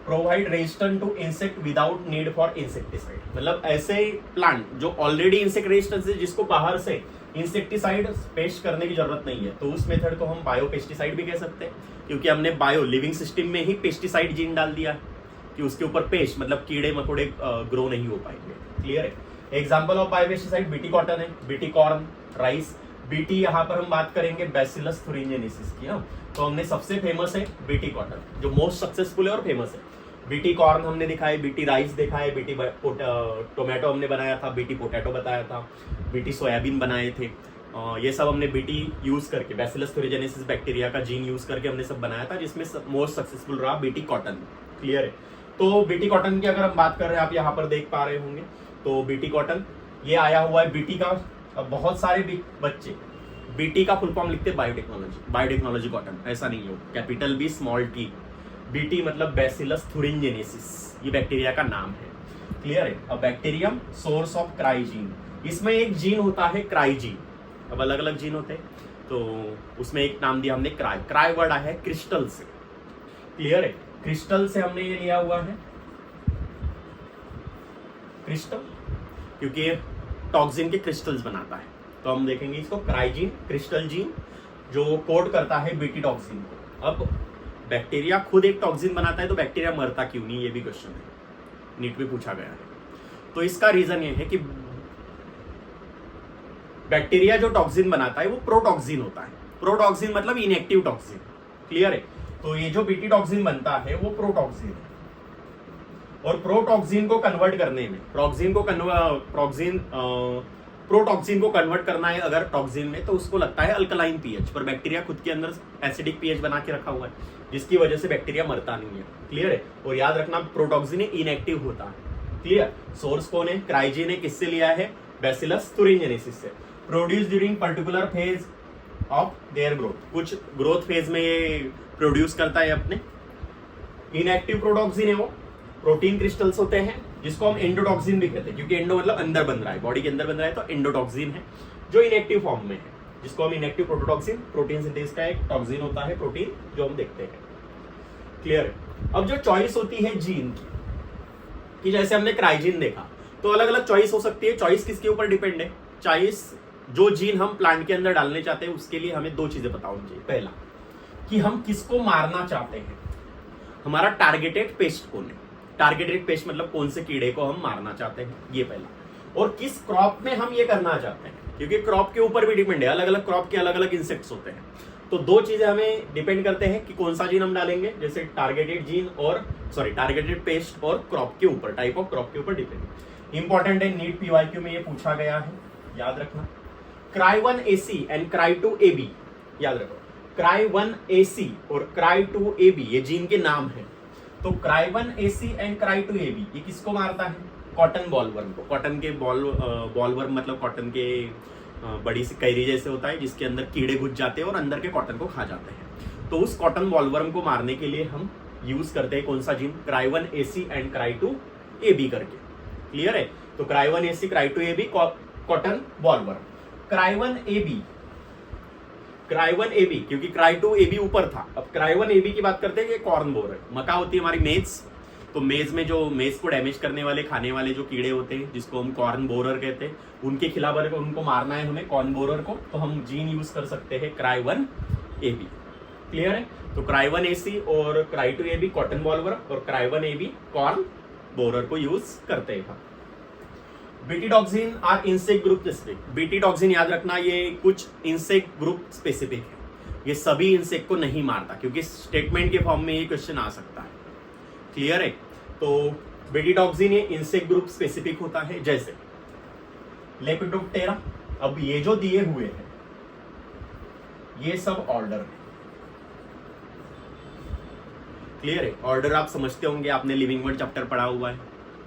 provide resistant to insect without need for insecticide. मतलब ऐसे प्लांट जो ऑलरेडी इंसेक्ट रेजिस्टेंस है, जिसको बाहर से इंसेक्टिसाइड पेस्ट करने की जरूरत नहीं है, तो उस मेथड को हम बायो पेस्टिसाइड भी कह सकते हैं, क्योंकि हमने बायो लिविंग सिस्टम में ही पेस्टिसाइड जीन डाल दिया है कि उसके ऊपर पेस्ट मतलब कीड़े मकोड़े ग्रो नहीं हो पाएंगे। क्लियर है? Example of biopesticide BT cotton है, बीटी कॉर्न, राइस। बीटी यहाँ पर हम बात करेंगे बैसिलस thuringiensis की। तो हमने सबसे फेमस है बीटी कॉटन, जो मोस्ट सक्सेसफुल है और फेमस है। बीटी कॉर्न हमने दिखाई, बीटी राइस देखा है, बीटी टोमेटो हमने बनाया था, बीटी पोटैटो बताया था, बीटी सोयाबीन बनाए थे। ये सब हमने बीटी यूज करके, बैसिलस thuringiensis बैक्टीरिया का जीन यूज करके हमने सब बनाया था, जिसमें मोस्ट सक्सेसफुल रहा बीटी कॉटन। क्लियर है? तो बीटी कॉटन की अगर हम बात कर रहे हैं, आप यहाँ पर देख पा रहे होंगे, तो बीटी कॉटन ये आया हुआ है बीटी का। अब बहुत सारे बच्चे बीटी का फुल फॉर्म लिखते हैं बायोटेक्नोलॉजी कॉटन। ऐसा नहीं हो, capital B small T. BT मतलब बैसिलस thuringiensis, ये बैक्टीरिया का नाम है। क्लियर है? अब बैक्टीरियम सोर्स ऑफ क्राइजीन, इसमें एक जीन होता है क्राइजीन। अब अलग अलग जीन होते हैं, तो उसमें एक नाम दिया हमने क्राई वर्ड आया है क्रिस्टल से। क्लियर है? क्रिस्टल से हमने ये लिया हुआ है क्रिस्टल, क्योंकि ये टॉक्सिन के क्रिस्टल्स बनाता है। तो हम देखेंगे इसको क्राइजीन, क्रिस्टल जीन जो कोड करता है बीटी टॉक्सिन को। अब बैक्टीरिया खुद एक टॉक्सिन बनाता है, तो बैक्टीरिया मरता क्यों नहीं, ये भी क्वेश्चन है, नीट में पूछा गया है। तो इसका रीजन ये है कि बैक्टीरिया जो टॉक्सिन बनाता है वो प्रोटॉक्सिन होता है। प्रोटॉक्सिन मतलब इनएक्टिव टॉक्सिन। क्लियर है? तो ये जो बीटी टॉक्सिन बनता है वो प्रोटॉक्सिन है, और प्रोटॉक्सिन को कन्वर्ट करने में प्रोटॉक्सिन को कन्वर्ट करना है अगर टॉक्सिन में, तो उसको लगता है अल्कलाइन पीएच, पर बैक्टीरिया खुद के अंदर एसिडिक पीएच बना के रखा हुआ है, जिसकी वजह से बैक्टीरिया मरता नहीं है। क्लियर है? और याद रखना प्रोटॉक्सिन इनएक्टिव होता है। क्लियर? सोर्स कौन है? क्राइजीन ने किससे लिया है? बैसिलस thuringiensis से। Produce during particular phase of their growth, कुछ ग्रोथ फेज में ये प्रोड्यूस करता है अपने। इनएक्टिव प्रोटॉक्सिन है वो, प्रोटीन क्रिस्टल्स होते हैं, जिसको हम एंडोटॉक्सिन भी कहते हैं, क्योंकि एंडो मतलब अंदर बन रहा है, बॉडी के अंदर बन रहा है, तो एंडोटॉक्सिन है जो इनएक्टिव फॉर्म में है, जिसको हम इनएक्टिव प्रोटोटॉक्सिन, प्रोटीन सिंथेसिस का एक टॉक्सिन होता है प्रोटीन, जो हम देखते हैं। क्लियर है? अब जो चॉइस होती है जीन की, कि जैसे हमने क्राइजीन देखा, तो अलग अलग चॉइस हो सकती है। चॉइस किसके ऊपर डिपेंड है? चॉइस जो जीन हम प्लांट के अंदर डालने चाहते हैं, उसके लिए हमें दो चीजें पता होनी चाहिए। पहला कि हम किसको मारना चाहते हैं, हमारा टारगेटेड पेस्ट कौन है। टारगेटेड पेस्ट मतलब कौन से कीड़े को हम मारना चाहते हैं, ये पहला। और किस क्रॉप में हम ये करना चाहते हैं, क्योंकि क्रॉप के ऊपर भी डिपेंड है, अलग अलग क्रॉप के अलग अलग इंसेक्ट्स होते हैं। तो दो चीजें हमें डिपेंड करते हैं कि कौन सा जीन हम डालेंगे, जैसे टारगेटेड जीन और टारगेटेड पेस्ट और क्रॉप के ऊपर, टाइप ऑफ क्रॉप के ऊपर डिपेंड। इंपॉर्टेंट है, नीट पीवाईक्यू में ये पूछा गया है, याद रखना। Cry1AC एंड Cry2AB, याद रखो, Cry1AC और Cry2AB ये जीन के नाम है। तो Cry1AC एंड Cry2AB ये किसको मारता है? कॉटन बॉलवर्म को। कॉटन के बॉलवर्म मतलब कॉटन के बड़ी सी कैरी जैसे होता है जिसके अंदर कीड़े घुस जाते हैं और अंदर के कॉटन को खा जाते हैं। तो उस कॉटन बॉलवर्म को मारने के लिए हम यूज करते हैं कौन सा जीन? Cry1AC एंड Cry2AB करके। क्लियर है? तो Cry1AC Cry2AB cotton bollworm. Cry1AB क्योंकि Cry2AB ऊपर था, अब Cry1AB की बात करते हैं कि कॉर्न बोरर। मका होती है हमारी मेज, तो मेज में जो मेज को डैमेज करने वाले, खाने वाले जो कीड़े होते हैं जिसको हम कॉर्न बोरर कहते हैं, उनके खिलाफ अगर उनको मारना है हमें कॉर्न बोरर को, तो हम जीन यूज कर सकते हैं Cry1AB। क्लियर है? तो Cry1AC और Cry2AB कॉटन बॉलवर्म और Cry1AB कॉर्न बोरर को यूज करते हैं। बीटीडॉक्सिन आर इंसेक्ट ग्रुप स्पेसिफिक। बीटीडॉक्सिन याद रखना, ये कुछ इंसेक्ट ग्रुप स्पेसिफिक है, ये सभी इंसेक्ट को नहीं मारता, क्योंकि स्टेटमेंट के फॉर्म में ये क्वेश्चन आ सकता है। क्लियर है? तो बीटीडॉक्सिन ये इंसेक्ट ग्रुप स्पेसिफिक होता है, जैसे लेपिडोप्टेरा। अब ये जो दिए हुए हैं ये सब ऑर्डर है। क्लियर है? ऑर्डर आप समझते होंगे, आपने लिविंग वर्ड चैप्टर पढ़ा हुआ है,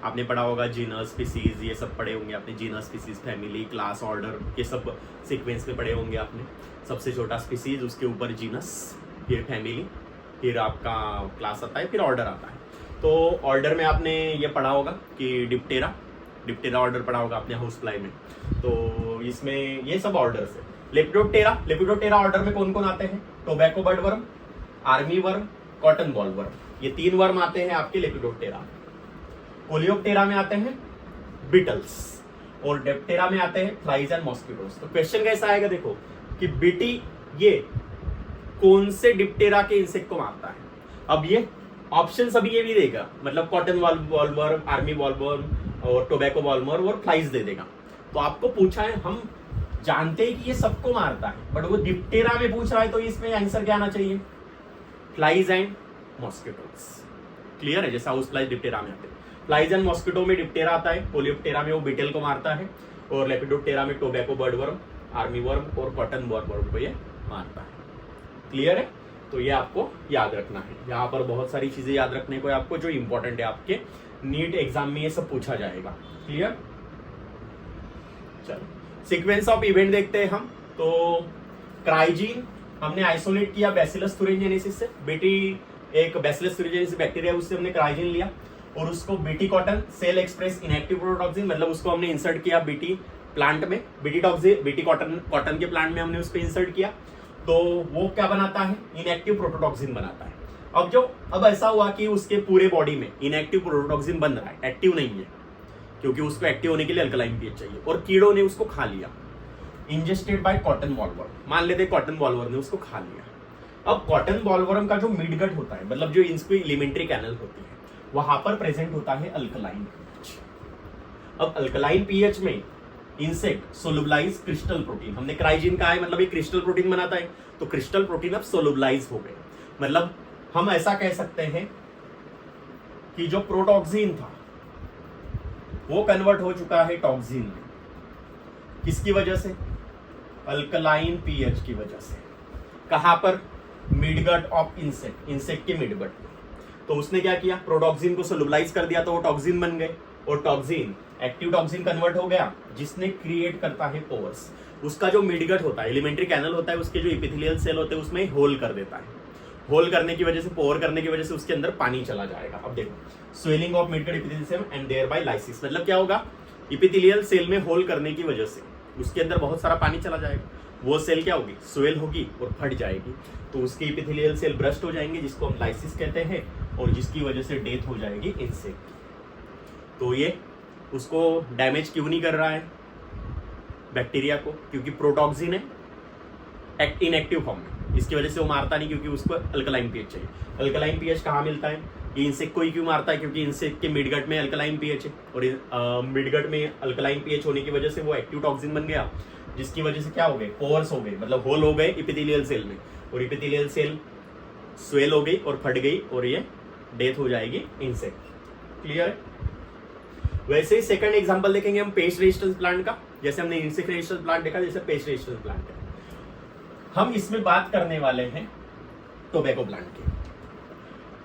आपने पढ़ा होगा जीनस, स्पीसीज, ये सब पढ़े होंगे आपने। Genus, species, family, class, order, ये सब सीक्वेंस में पढ़े होंगे आपने। सबसे छोटा स्पीसीज, उसके ऊपर जीनस, फिर फैमिली, फिर आपका क्लास आता है, फिर ऑर्डर आता है। तो ऑर्डर में आपने ये पढ़ा होगा कि डिप्टेरा ऑर्डर पढ़ा होगा आपने हाउस फ्लाई में। तो इसमें ये सब ऑर्डर्स है। लेपिडोप्टेरा ऑर्डर में कौन कौन आते हैं? Tobacco bird worm, army worm, cotton ball worm, ये 3 वर्म आते हैं आपके लेपिडोप्टेरा। कोलियोप्टेरा में आते हैं बीटल्स और डेप्टेरा में आते हैं फ्लाइज एंड मॉस्किटोस। तो क्वेश्चन कैसा आएगा देखो कि बीटी ये कौन से डिप्टेरा के इंसेक्ट को मारता है। अब ये ऑप्शन सभी ये भी देगा, मतलब कॉटन बॉलवर्म, आर्मी बॉलवर्म और टोबैको बॉलवर्म और फ्लाइज दे देगा। तो आपको पूछा है, हम जानते हैं कि ये सबको मारता है, बट वो डिप्टेरा में पूछ रहा है, तो इसमें आंसर क्या आना चाहिए? Flies and mosquitoes. क्लियर है? जैसा हाउस फ्लाइज डिप्टेरा में आते हैं। फ्लाइज एंड मॉस्किटो में डिप्टेरा आता है, कोलियोप्टेरा में वो बीटल को मारता है, और लेपिडोप्टेरा में tobacco bird worm, army worm और कॉटन बॉल वर्म को ये मारता है। क्लियर है? तो ये आपको याद रखना है। यहाँ पर बहुत सारी चीजें याद रखने को है आपको, जो इंपॉर्टेंट है आपके नीट एग्जाम में, ये सब पूछा जाएगा। क्लियर? चलो सीक्वेंस ऑफ इवेंट देखते हैं हम। तो क्राइजीन हमने आइसोलेट किया बैसिलस thuringiensis से। बेटी एक बैसिलस thuringiensis बैक्टीरिया, उससे हमने क्राइजीन लिया और उसको Bt cotton cell express inactive prototoxin, मतलब उसको हमने इंसर्ट किया बीटी प्लांट में, बीटी कॉटन के प्लांट में हमने उसको इंसर्ट किया। तो वो क्या बनाता है? इनएक्टिव प्रोटोटॉक्सिन बनाता है। अब ऐसा हुआ कि उसके पूरे बॉडी में इनएक्टिव प्रोटोटॉक्सिन बन रहा है, एक्टिव नहीं है, क्योंकि उसको एक्टिव होने के लिए अल्कलाइन पीएच चाहिए, और कीड़ों ने उसको खा लिया, इंजेस्टेड बाय कॉटन बॉलवर्म। मान लेते कॉटन बॉलवर्म ने उसको खा लिया। अब कॉटन बॉलवर्म का जो मिडगट होता है, मतलब जो इसकी एलिमेंट्री कैनल होती है, वहां पर प्रेजेंट होता है अल्कलाइन पीएच। अब अल्कलाइन पीएच में इंसेक्ट सोलुबलाइज क्रिस्टल प्रोटीन, हमने क्राइजीन कहा है, मतलब ये क्रिस्टल प्रोटीन बनाता है, तो क्रिस्टल प्रोटीन अब सोलुबलाइज हो गए। मतलब हम ऐसा कह सकते हैं कि जो प्रोटॉक्सिन था वो कन्वर्ट हो चुका है टॉक्सिन में। किसकी वजह से? अल्कलाइन पीएच की वजह से। कहां पर? मिडगट ऑफ इंसेक्ट के मिडगट में। तो उसने क्या किया? प्रोटॉक्सिन को सोलुबलाइज कर दिया, तो वो टॉक्सिन बन गए, और टॉक्सिन एक्टिव टॉक्सिन कन्वर्ट हो गया, जिसने क्रिएट करता है पोर्स। उसका जो मिडगट होता है, एलिमेंट्री कैनल होता है, उसके जो एपिथेलियल सेल होते हैं उसमें होल कर देता है। होल करने की वजह से, पोर करने की वजह से उसके अंदर पानी चला जाएगा। अब देखो, swelling of midgut epithelial cell and thereby lysis, मतलब क्या होगा? एपिथेलियल सेल में होल करने की वजह से उसके अंदर बहुत सारा पानी चला जाएगा, वो सेल क्या होगी? स्वेल होगी और फट जाएगी, तो उसके एपिथेलियल सेल ब्रस्ट हो जाएंगे, जिसको हम लाइसिस कहते हैं, और जिसकी वजह से डेथ हो जाएगी इंसेक्ट की। तो ये उसको डैमेज क्यों नहीं कर रहा है बैक्टीरिया को? क्योंकि प्रोटॉक्सिन है इनएक्टिव फॉर्म में, इसकी वजह से वो मारता नहीं, क्योंकि उसको अल्कलाइन पीएच चाहिए। अल्कलाइन पीएच कहाँ मिलता है? ये इंसेक्ट को ही क्यों मारता है? क्योंकि इंसेक्ट के मिडगट में अल्कलाइन पीएच है, और मिडगट में अल्कलाइन पीएच होने की वजह से वो एक्टिव टॉक्सिन बन गया, जिसकी वजह से क्या हो गए, पोर्स हो गए, मतलब होल हो गए इपिथेलियल सेल में, और इपिथेलियल सेल स्वेल हो गई और फट गई और ये डेथ हो जाएगी इनसे। क्लियर है? वैसे ही सेकंड एग्जांपल देखेंगे हम पेस्ट रेजिस्टेंस प्लांट का। जैसे हमने इंसेक्ट रेजिस्टेंस प्लांट देखा, जैसे पेस्ट रेजिस्टेंस प्लांट है। हम इसमें बात करने वाले हैं टोबैको प्लांट की।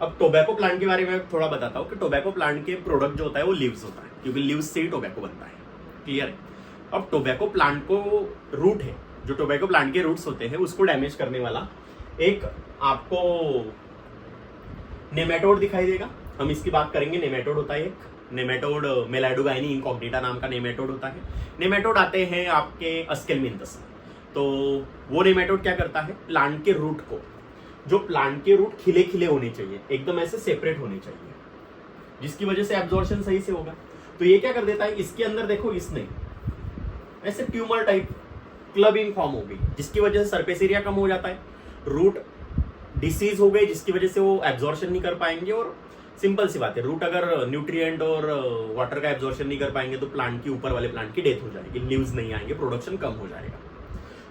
अब टोबैको प्लांट के बारे में थोड़ा बताता हूँ कि टोबैको प्लांट के प्रोडक्ट जो होता है वो लीव्स होता है, क्योंकि लीव्स से ही टोबैको बनता है। क्लियर है? अब टोबैको प्लांट को रूट है, जो टोबैको प्लांट के रूट्स होते हैं उसको डैमेज करने वाला एक आपको नेमेटोड दिखाई देगा। हम इसकी बात करेंगे। नेमेटोड होता है एक, नेमेटोड मेलाइडोगाइनी इनकॉग्निटा नाम का नेमेटोड होता है। नेमेटोड आते हैं आपके अस्केलमिंथस। तो वो नेमेटोड क्या करता है, प्लांट के रूट को, जो प्लांट के रूट खिले खिले होने चाहिए, एकदम ऐसे सेपरेट होने चाहिए, जिसकी वजह से एब्जॉर्प्शन सही से होगा। तो ये क्या कर देता है, इसके अंदर देखो इसने ऐसे ट्यूमर टाइप क्लबिंग फॉर्म हो गई, जिसकी वजह से सरफेस एरिया कम हो जाता है, रूट डिसीज हो गई, जिसकी वजह से वो एब्जॉर्प्शन नहीं कर पाएंगे। और सिंपल सी बात है, रूट अगर न्यूट्रिएंट और वाटर का एब्जॉर्प्शन नहीं कर पाएंगे तो प्लांट की ऊपर वाले प्लांट की डेथ हो जाएगी, लीव्स नहीं आएंगे, प्रोडक्शन कम हो जाएगा।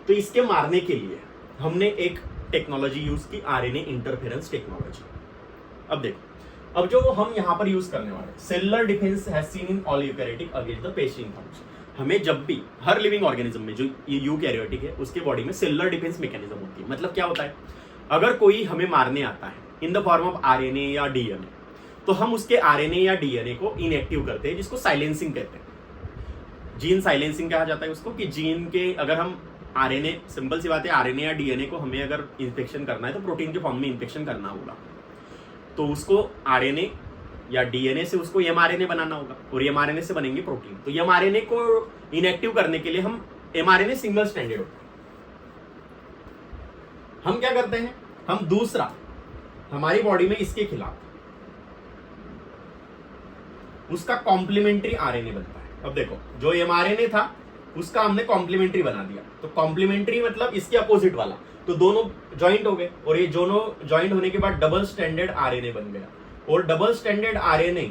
तो इसके मारने के लिए हमने एक टेक्नोलॉजी यूज की, आरएनए इंटरफेरेंस टेक्नोलॉजी। अब देखो, अब जो हम यहाँ पर यूज करने वाले cellular defence has seen in all eukaryotic against the paste information. हमें जब भी हर लिविंग ऑर्गेनिज्म में जो यूकैरियोटिक है उसके बॉडी में सेलुलर डिफेंस मैकेनिज्म होती है। मतलब क्या होता है, अगर कोई हमें मारने आता है in the form of RNA या डीएनए, तो हम उसके आरएनए या डीएनए को इनएक्टिव करते हैं, जिसको साइलेंसिंग कहते हैं। जीन साइलेंसिंग कहा जाता है उसको, कि जीन के अगर हम आरएनए, सिंपल सी बात है, आरएनए या डीएनए को हमें अगर इन्फेक्शन करना है तो प्रोटीन के फॉर्म में इन्फेक्शन करना होगा, तो उसको आरएनए या डीएनए से उसको एमआरएनए बनाना होगा, और एमआरएनए से बनेंगे प्रोटीन। तो एमआरएनए को इनएक्टिव करने के लिए हम एमआरएनए सिंगल स्ट्रैंडेड होता है, हम क्या करते हैं, हम दूसरा हमारी बॉडी में इसके खिलाफ उसका कॉम्प्लीमेंट्री आरएनए बनता है। अब देखो, जो एमआरएनए था उसका हमने कॉम्प्लीमेंट्री बना दिया, तो कॉम्प्लीमेंट्री मतलब इसके अपोजिट वाला, तो दोनों ज्वाइंट हो गए, और ये दोनों ज्वाइंट होने के बाद डबल स्टैंडर्ड आरएनए बन गया। और डबल स्टैंडर्ड आरएनए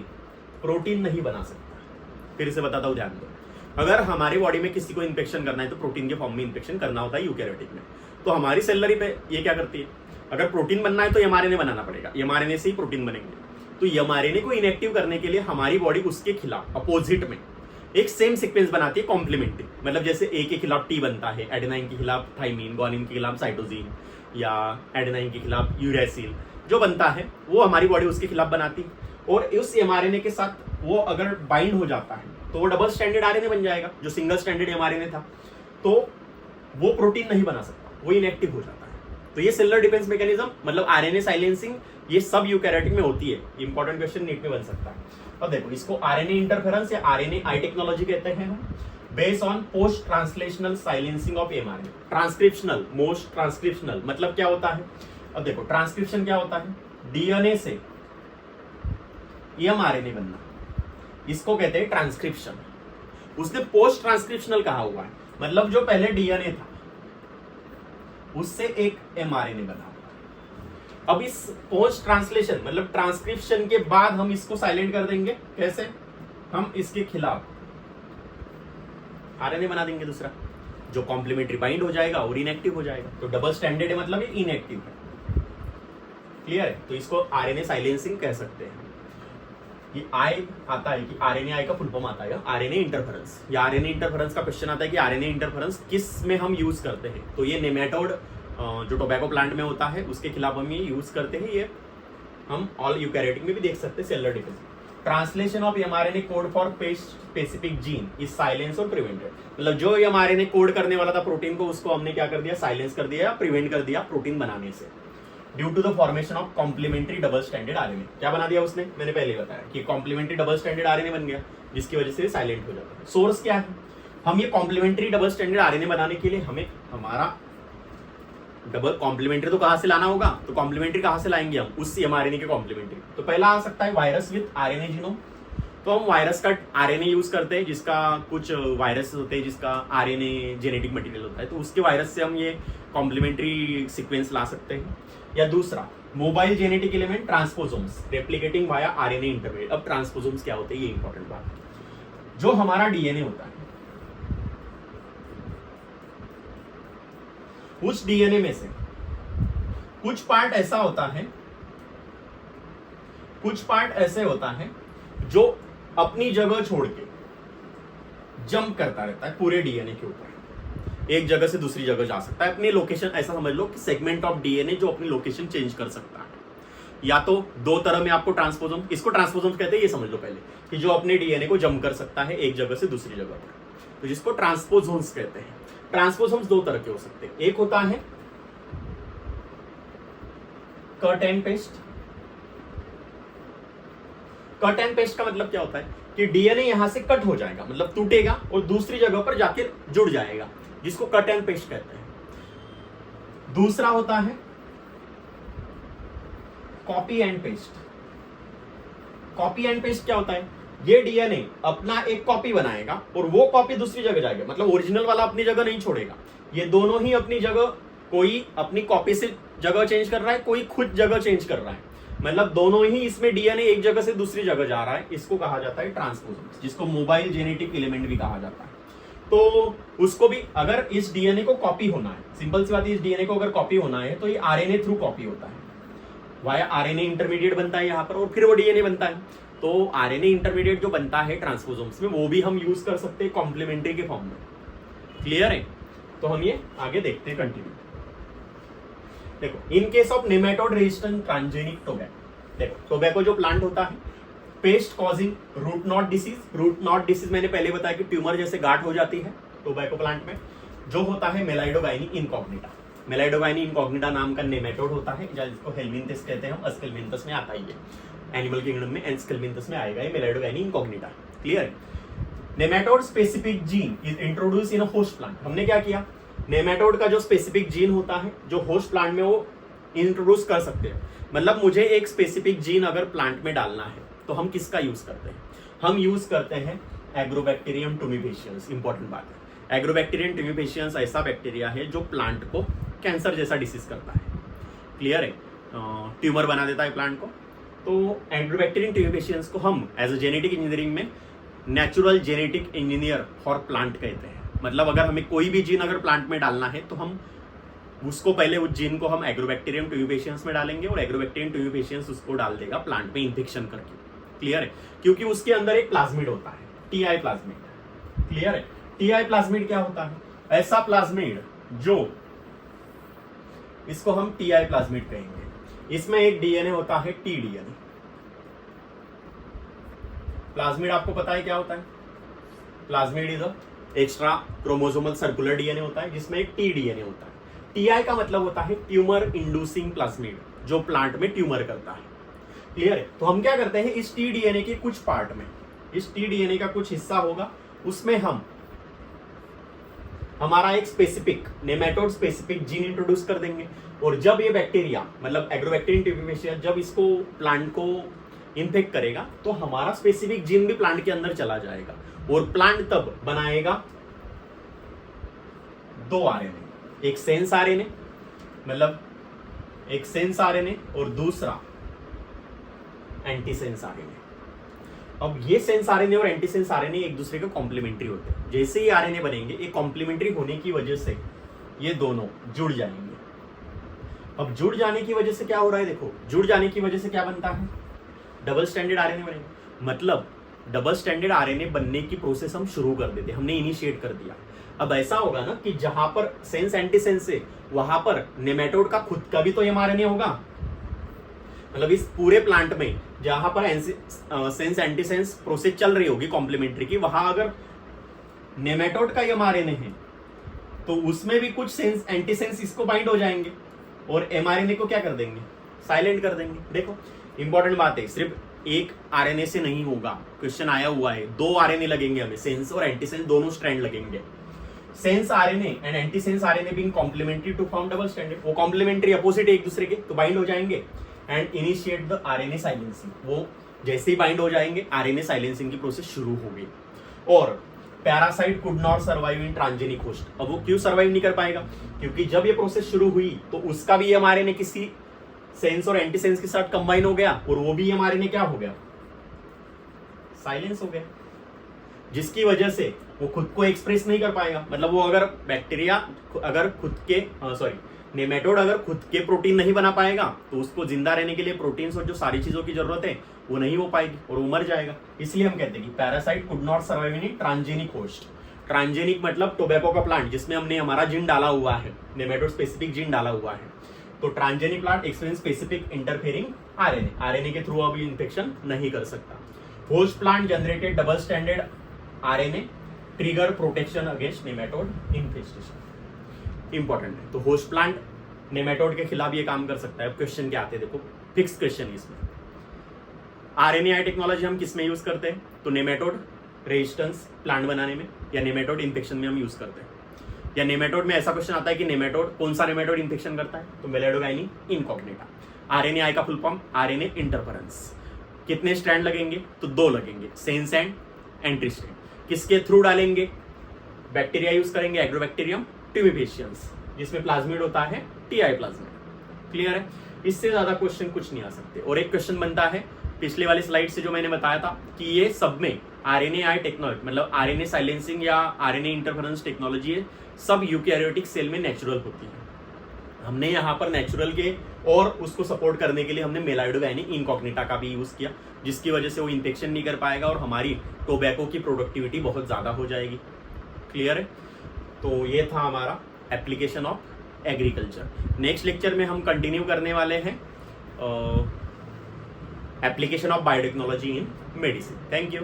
प्रोटीन नहीं बना सकता। फिर से बताता हूं, ध्यान दो, अगर हमारी बॉडी में किसी को इन्फेक्शन करना है तो प्रोटीन के फॉर्म में इन्फेक्शन करना होता है यूकैरियोटिक में। तो हमारी सेलुलरी पे ये क्या करती है, अगर प्रोटीन बनना है तो एमआरएनए बनाना पड़ेगा, एमआरएनए से ही प्रोटीन बनेंगे। तो एमआरएनए को इनएक्टिव करने के लिए हमारी बॉडी उसके खिलाफ अपोजिट में एक सेम सीक्वेंस बनाती है, कॉम्प्लीमेंट्री। मतलब जैसे ए के खिलाफ टी बनता है, एडेनाइन के खिलाफ थाइमीन, ग्वानिन के खिलाफ साइटोसिन, या एडेनाइन के खिलाफ यूरेसिल, जो बनता है वो हमारी बॉडी उसके खिलाफ बनाती है। और उस एमआरएनए के साथ वो अगर बाइंड हो जाता है तो वो डबल स्टैंडर्ड आरएनए बन जाएगा। जो सिंगल स्टैंडर्ड एमआरएनए था तो वो प्रोटीन नहीं बना सकता, वो इनएक्टिव हो जाता है। तो ये सेलुलर डिफेंस मैकेनिज्म, मतलब आरएनए साइलेंसिंग, ये सब यूकैरियोटिक में होती है। इंपॉर्टेंट क्वेश्चन नीट में बन सकता है। अब देखो, इसको आरएनए इंटरफेरेंस या आरएनए आई टेक्नोलॉजी कहते हैं हम, based on post translational silencing of mRNA. Transcriptional, most transcriptional मतलब क्या होता है। अब देखो, ट्रांसक्रिप्शन क्या होता है, डीएनए से एमआरएनए बनना, इसको कहते हैं ट्रांसक्रिप्शन। उसने पोस्ट ट्रांसक्रिप्शनल कहा हुआ है, मतलब जो पहले डीएनए था उससे एक एमआरएनए बना। अब इस पोस्ट ट्रांसलेशन मतलब ट्रांसक्रिप्शन के बाद हम इसको साइलेंट कर देंगे। कैसे, हम इसके खिलाफ आरएनए बना देंगे दूसरा, जो कॉम्प्लीमेंट्री बाइंड हो जाएगा और इनएक्टिव हो जाएगा। तो डबल स्टैंडर्ड है मतलब ये इनएक्टिव है। क्लियर है? तो इसको आरएनए साइलेंसिंग कह सकते हैं। ये आई आता है कि आरएनए आई का फुल फॉर्म आता है आरएनए इंटरफेरेंस। या आरएनए इंटरफेरेंस का क्वेश्चन आता है कि आरएनए इंटरफेरेंस किस में हम यूज करते हैं। तो ये नेमेटोड जो टोबैको प्लांट में होता है उसके खिलाफ हम ये यूज करते हैं। ये हम ऑल यूकैरियोटिक में भी देख सकते हैं, cellular defence. Translation of mRNA code for paste specific gene is silence और प्रिवेंटेड। मतलब जो एमआरएनए कोड करने वाला था प्रोटीन को, उसको हमने क्या कर दिया, साइलेंस कर दिया, प्रिवेंट कर दिया प्रोटीन बनाने से, due to the formation of complementary double standard RNA. क्या बना दिया उसने, मैंने पहले बताया कि कॉम्प्लीमेंट्री डबल स्टैंडर्ड आरएनए बन गया, जिसकी वजह से साइलेंट हो जाता है। सोर्स क्या है, हम ये कॉम्प्लीमेंट्री डबल स्टैंडर्ड आरएनए बनाने के लिए हमें हमारा डबल कॉम्प्लीमेंट्री तो कहां से लाना होगा, तो कॉम्प्लीमेंट्री कहां से लाएंगे हम, उस एमआरएनए के कॉम्प्लीमेंट्री। तो पहला आ सकता है वायरस विद आरएनए जीनोम। तो हम वायरस का आरएनए यूज करते हैं, जिसका कुछ वायरस होते हैं जिसका आरएनए जेनेटिक मटेरियल होता है, तो उसके वायरस से हम ये कॉम्प्लीमेंट्री सीक्वेंस ला सकते हैं। या दूसरा, mobile genetic element transposomes replicating via RNA intermediate. अब ट्रांसपोसोम्स क्या होते हैं, ये इंपॉर्टेंट बात है। जो हमारा डीएनए होता है उस डीएनए में से कुछ पार्ट ऐसा होता है, कुछ पार्ट ऐसे होता है जो अपनी जगह छोड़ के जंप करता रहता है पूरे डीएनए के ऊपर, एक जगह से दूसरी जगह जा सकता है अपनी लोकेशन। ऐसा समझ लो कि सेगमेंट ऑफ डीएनए जो अपनी लोकेशन चेंज कर सकता है। या तो दो तरह में आपको ट्रांसपोसोम, इसको ट्रांसपोसोम कहते हैं, ये समझ लो पहले कि जो अपने डीएनए को जंप कर सकता है एक जगह से दूसरी जगह पर, तो जिसको ट्रांसपोसोम्स कहते हैं। ट्रांसपोसोम्स दो तरह के हो सकते हैं, एक होता है cut and paste. Cut and paste का मतलब क्या होता है कि डीएनए यहां से कट हो जाएगा, मतलब टूटेगा और दूसरी जगह पर जाके जुड़ जाएगा, जिसको कट एंड पेस्ट कहते हैं। दूसरा होता है copy and paste. Copy and paste क्या होता है, ये डीएनए अपना एक कॉपी बनाएगा और वो कॉपी दूसरी जगह जाएगा, मतलब ओरिजिनल वाला अपनी जगह नहीं छोड़ेगा, ये दोनों ही अपनी जगह, कोई अपनी कॉपी से जगह चेंज कर रहा है, कोई खुद जगह चेंज कर रहा है, मतलब दोनों ही इसमें डीएनए एक जगह से दूसरी जगह जा रहा है। इसको कहा जाता है ट्रांसपोसोम, जिसको मोबाइल जेनेटिक एलिमेंट भी कहा जाता है। तो उसको भी अगर इस डीएनए को कॉपी होना है, सिंपल सी बात है, इस डीएनए को अगर कॉपी होना है तो ये आरएनए थ्रू कॉपी होता है, वाया आरएनए इंटरमीडिएट बनता है यहाँ पर और फिर वो डीएनए बनता है। तो आरएनए इंटरमीडिएट जो बनता है ट्रांसपोसोम्स में, वो भी हम यूज कर सकते हैं कॉम्प्लीमेंट्री के फॉर्म में। क्लियर है? तो हम ये आगे देखते हैं, कंटिन्यू। देखो, in case of nematode resistant transgenic tobacco, देखो टोबैको जो प्लांट होता है, pest causing root knot disease. Root knot disease मैंने पहले बताया कि ट्यूमर जैसे गांठ हो जाती है टोबैको प्लांट में, जो होता है मेलाइडोगाइनी इनकॉग्निटा। मेलाइडोगाइनी इनकॉग्निटा नाम का नेमेटोड होता है, जिसको हेलमिंथस कहते हैं हम, अस्केलमिंथस में आता ही है, एनिमल किंगडम में एस्केलमिंथस में आएगा ये मेलाइडोगाइनी incognito. Clear? Nematode specific gene is introduce in a host plant. हमने क्या किया, नेमेटोड का जो स्पेसिफिक जीन होता है जो होस्ट प्लांट में, वो इंट्रोड्यूस कर सकते हैं। मतलब मुझे एक स्पेसिफिक जीन अगर प्लांट में डालना है तो हम किसका यूज करते हैं, हम यूज करते हैं एग्रोबैक्टीरियम टुमिफेशियंस। इंपॉर्टेंट बात है, एग्रोबैक्टीरियम टुमिफेशियंस ऐसा बैक्टीरिया है जो प्लांट को कैंसर जैसा डिसीज करता है। क्लियर है? ट्यूमर बना देता है प्लांट को। तो एग्रोबैक्टीरियम टुमिफेशियंस को हम एज अ जेनेटिक इंजीनियरिंग में natural genetic engineer for plant कहते हैं। मतलब अगर हमें कोई भी जीन अगर प्लांट में डालना है तो हम उसको पहले उस जीन को हम एग्रोबैक्टीरियम टुमिफेशियंस में डालेंगे और एग्रोबैक्टीरियम टुमिफेशियंस उसको डाल देगा प्लांट में इन्फेक्शन करके। क्लियर है? क्योंकि उसके अंदर एक प्लाज्मिड होता है, टीआई प्लाज्मिड। क्लियर है? टीआई प्लाज्मिड क्या होता है, ऐसा प्लाज्मिड जो, इसको हम टीआई प्लाज्मिड कहेंगे। इसमें एक डीएनए होता है टी डीएनए। प्लाज्मिड आपको पता है क्या होता है, plasmid is a extra chromosomal circular DNA होता है जिसमें एक टी डीएनए होता है। टीआई का मतलब होता है ट्यूमर इंड्यूसिंग प्लाज्मिड, जो प्लांट में ट्यूमर करता है। क्लियर है? तो हम क्या करते हैं, इस टी डीएनए के कुछ पार्ट में, इस टी डीएनए का कुछ हिस्सा होगा, उसमें हम हमारा एक specific nematode specific gene introduce कर देंगे। और जब ये बैक्टीरिया, मतलब एग्रोबैक्टीरियम टुमिफेशियस, जब इसको प्लांट को इन्फेक्ट करेगा तो हमारा स्पेसिफिक जीन भी प्लांट के अंदर चला जाएगा और प्लांट तब बनाएगा दो आरएनए, एक सेंस आरएनए, मतलब एक सेंस आरएनए और दूसरा एंटीसेंस आरएनए। अब ये सेंस आरएनए और एंटीसेंस आरएनए एक दूसरे के कॉम्प्लीमेंट्री होते हैं। जैसे ही आरएनए बनेंगे, एक कॉम्प्लीमेंट्री होने की वजह से ये दोनों जुड़ जाएंगे। अब जुड़ जाने की वजह से क्या हो रहा है, देखो जुड़ जाने की वजह से क्या बनता है, डबल स्टैंडर्ड आरएनए बनेंगे। मतलब डबल स्टैंडर्ड आरएनए बनने की प्रोसेस हम शुरू कर देते, हमने इनिशिएट कर दिया। अब ऐसा होगा ना कि जहां पर सेंस एंटीसेंस है वहां पर नेमेटोड का खुद का भी तो एमआरएनए होगा। मतलब इस पूरे प्लांट में जहां पर सेंस एंटीसेंस प्रोसेस चल रही होगी कॉम्प्लीमेंट्री की, वहां अगर नेमेटोड का एमआरएनए है तो उसमें भी कुछ सेंस एंटीसेंस इसको बाइंड हो जाएंगे और एमआरएनए को क्या कर देंगे, साइलेंट कर देंगे। देखो इंपॉर्टेंट बात है, सिर्फ एक आरएनए से नहीं होगा, क्वेश्चन आया हुआ है, दो आरएनए लगेंगे हमें, सेंस और एंटीसेंस दोनों स्ट्रैंड लगेंगे। Sense RNA and antisense RNA being complementary to form double standard, वो कॉम्प्लीमेंट्री अपोजिट एक दूसरे के, तो बाइंड हो जाएंगे and initiate the RNA silencing. वो जैसे ही बाइंड हो जाएंगे आरएनए साइलेंसिंग की प्रोसेस शुरू हो गई। और parasite could not survive in transgenic host. अब वो क्यों सर्वाइव नहीं कर पाएगा, क्योंकि जब ये प्रोसेस शुरू हुई तो उसका भी एमआरएनए किसी सेंस और एंटीसेंस के साथ कंबाइन हो गया और वो भी एमआरएनए क्या हो गया, साइलेंस हो गया, जिसकी वजह से वो खुद को एक्सप्रेस नहीं कर पाएगा। मतलब वो अगर बैक्टीरिया नेमेटोड अगर खुद के प्रोटीन नहीं बना पाएगा तो उसको जिंदा रहने के लिए प्रोटीन्स और जो सारी चीजों की जरूरत है वो नहीं हो पाएगी और वो मर जाएगा। इसलिए हम कहते हैं कि parasite could not survive in transgenic host. Transgenic मतलब टोबैको का प्लांट जिसमें हमने हमारा जीन डाला हुआ है, नेमेटोड स्पेसिफिक जीन डाला हुआ है। तो transgenic plant experience specific interfering RNA के थ्रू अभी इन्फेक्शन नहीं कर सकता। Host plant generated double standard RNA trigger protection against nematode infestation. Important है। तो होस्ट प्लांट नेमेटोड के खिलाफ ये काम कर सकता है। अब क्वेश्चन क्या आते हैं, देखो फिक्स क्वेश्चन है इसमें। आरएनए टेक्नोलॉजी हम किस में यूज करते हैं? तो नेमेटोड रेजिस्टेंस प्लांट बनाने में या नेमेटोड इन्फेक्शन में हम यूज करते हैं। या नेमेटोड में ऐसा क्वेश्चन आता है कि नेमेटोड कौन सा नेमेटोड इन्फेक्शन करता है? तो मेलेडोगाइनी इनकॉग्निटा। आरएनए का फुल फॉर्म आरएनए इंटरफेरेंस। कितने स्ट्रैंड लगेंगे? तो 2 लगेंगे, सेंस एंड एंट्री स्ट्रैंड। किसके थ्रू डालेंगे? बैक्टीरिया यूज करेंगे, एग्रोबैक्टीरियम ट्यूबिफेशियंस, जिसमें प्लाज्मिड होता है टीआई प्लाज्मिड। क्लियर है? इससे ज्यादा क्वेश्चन कुछ नहीं आ सकते। और एक क्वेश्चन बनता है पिछले वाली स्लाइड से जो मैंने बताया था कि ये सब में आरएनए टेक्नोलॉजी मतलब आरएनए साइलेंसिंग या आरएनए इंटरफेरेंस टेक्नोलॉजी है, सब यूकैरियोटिक सेल में नेचुरल होती है। हमने यहाँ पर नेचुरल के और उसको सपोर्ट करने के लिए हमने मेलाइडोगाइनी इनकॉग्निटा का भी यूज किया, जिसकी वजह से वो इन्फेक्शन नहीं कर पाएगा और हमारी टोबैको की प्रोडक्टिविटी बहुत ज्यादा हो जाएगी। क्लियर है? तो ये था हमारा application of agriculture. Next lecture में हम कंटिन्यू करने वाले हैं application of biotechnology in medicine. Thank you.